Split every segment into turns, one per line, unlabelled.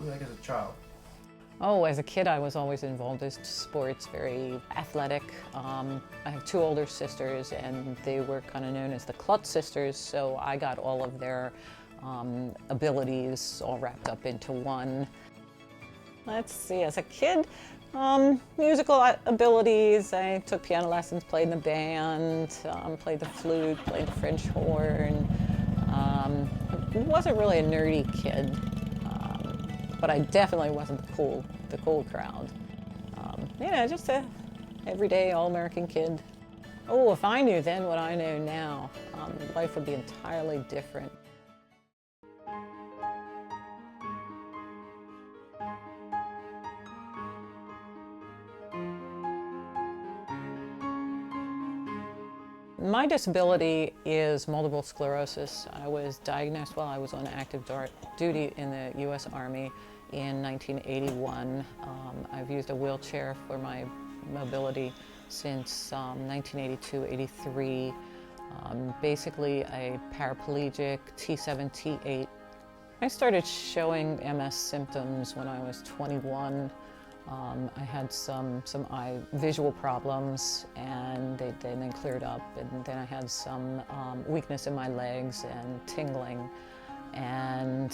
you like as a child?
Oh, as a kid, I was always involved in sports, very athletic. I have two older sisters, and they were kind of known as the Klutz sisters, so I got all of their abilities all wrapped up into one. Let's see, as a kid, musical abilities. I took piano lessons, played in the band, played the flute, played the French horn. I wasn't really a nerdy kid. But I definitely wasn't the cool crowd. Just a everyday all-American kid. Oh, if I knew then what I know now, life would be entirely different. My disability is multiple sclerosis. I was diagnosed while I was on active duty in the U.S. Army in 1981. I've used a wheelchair for my mobility since 1982-83. Basically a paraplegic, T7, T8. I started showing MS symptoms when I was 21. I had some eye visual problems, and they then cleared up, and then I had some weakness in my legs and tingling, and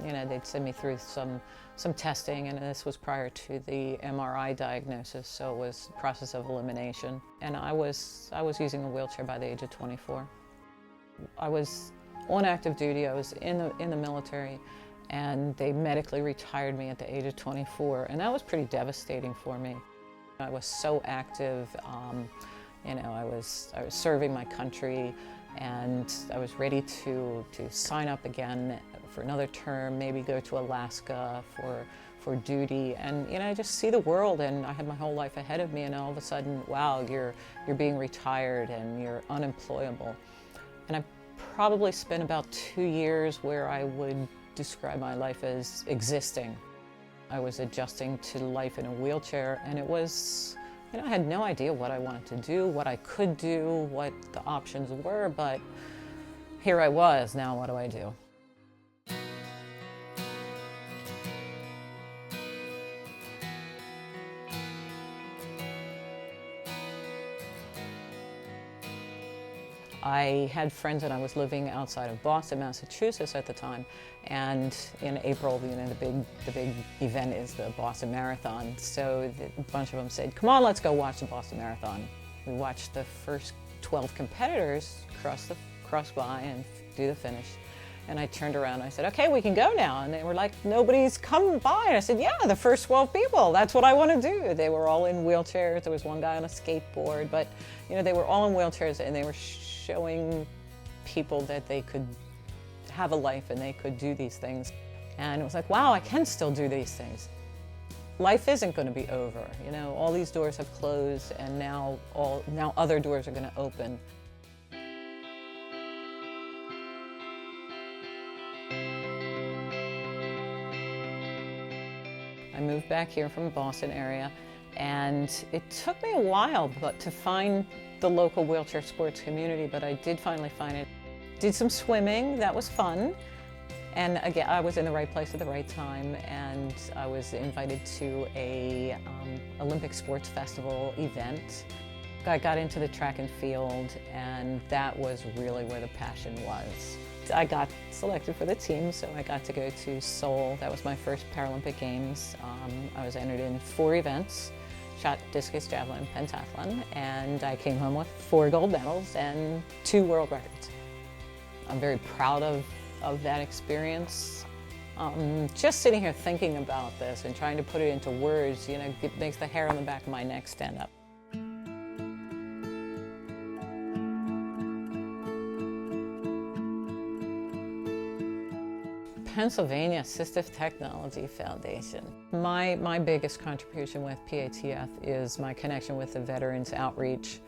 they'd send me through some testing, and this was prior to the MRI diagnosis, so it was a process of elimination. And I was using a wheelchair by the age of 24. I was on active duty. I was in the military. And they medically retired me at the age of 24, and that was pretty devastating for me. I was so active, I was serving my country, and I was ready to sign up again for another term, maybe go to Alaska for duty, and just see the world. And I had my whole life ahead of me, and all of a sudden, wow, you're being retired and you're unemployable. And I probably spent about 2 years where I would describe my life as existing. I was adjusting to life in a wheelchair, and it was, I had no idea what I wanted to do, what I could do, what the options were, but here I was. Now what do I do? I had friends, and I was living outside of Boston, Massachusetts at the time, and in April, the big event is the Boston Marathon. So a bunch of them said, "Come on, let's go watch the Boston Marathon." We watched the first 12 competitors cross by and do the finish. And I turned around and I said, "Okay, we can go now." And they were like, "Nobody's come by." And I said, "Yeah, the first 12 people, that's what I want to do." They were all in wheelchairs. There was one guy on a skateboard, but they were all in wheelchairs, and they were showing people that they could have a life and they could do these things. And it was like, wow, I can still do these things. Life isn't going to be over. All these doors have closed, and now other doors are going to open. I moved back here from the Boston area, and it took me a while to find the local wheelchair sports community, but I did finally find it. Did some swimming, that was fun. And again, I was in the right place at the right time, and I was invited to a Olympic Sports Festival event. I got into the track and field, and that was really where the passion was. I got selected for the team, so I got to go to Seoul. That was my first Paralympic Games. I was entered in 4 events. Shot, discus, javelin, pentathlon, and I came home with 4 gold medals and 2 world records. I'm very proud of that experience. Just sitting here thinking about this and trying to put it into words, it makes the hair on the back of my neck stand up. Pennsylvania Assistive Technology Foundation. My biggest contribution with PATF is my connection with the Veterans Outreach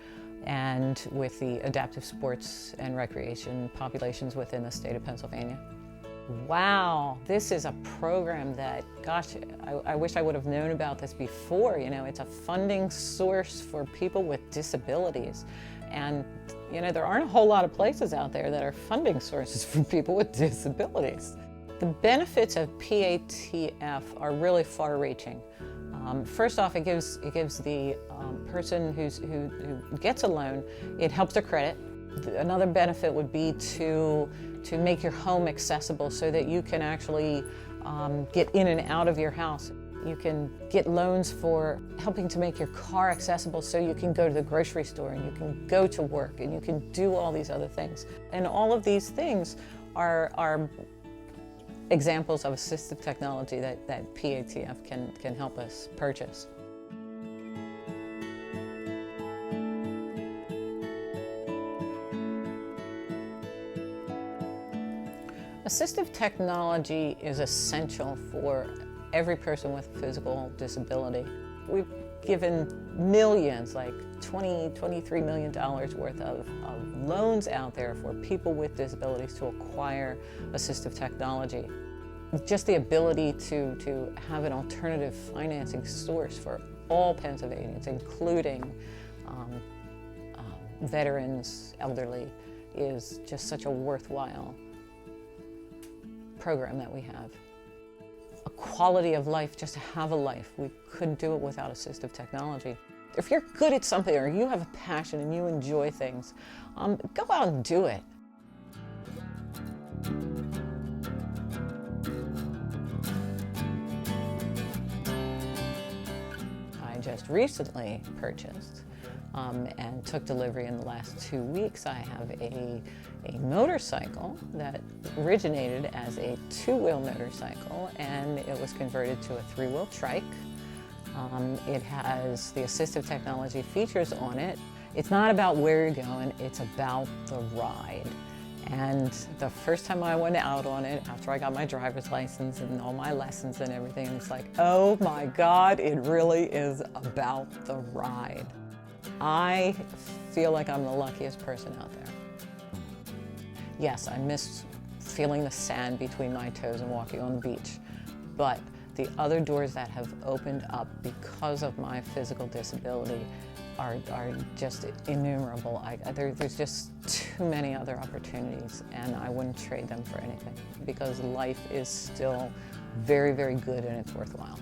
and with the adaptive sports and recreation populations within the state of Pennsylvania. Wow, this is a program that, gosh, I wish I would have known about this before. It's a funding source for people with disabilities. And, there aren't a whole lot of places out there that are funding sources for people with disabilities. The benefits of PATF are really far-reaching. First off, it gives the person who gets a loan, it helps their credit. Another benefit would be to make your home accessible so that you can actually get in and out of your house. You can get loans for helping to make your car accessible so you can go to the grocery store and you can go to work and you can do all these other things. And all of these things are examples of assistive technology that PATF can help us purchase. Assistive technology is essential for every person with physical disability. We've given millions, like $23 million worth of loans out there for people with disabilities to acquire assistive technology. Just the ability to have an alternative financing source for all Pennsylvanians, including veterans, elderly, is just such a worthwhile program that we have. A quality of life, just to have a life. We couldn't do it without assistive technology. If you're good at something or you have a passion and you enjoy things, go out and do it. I just recently purchased and took delivery in the last 2 weeks. I have a motorcycle that originated as a two-wheel motorcycle, and it was converted to a three-wheel trike. It has the assistive technology features on it. It's not about where you're going, it's about the ride. And the first time I went out on it, after I got my driver's license and all my lessons and everything, it's like, oh my God, it really is about the ride. I feel like I'm the luckiest person out there. Yes, I miss feeling the sand between my toes and walking on the beach, but the other doors that have opened up because of my physical disability are just innumerable. There's just too many other opportunities, and I wouldn't trade them for anything because life is still very, very good and it's worthwhile.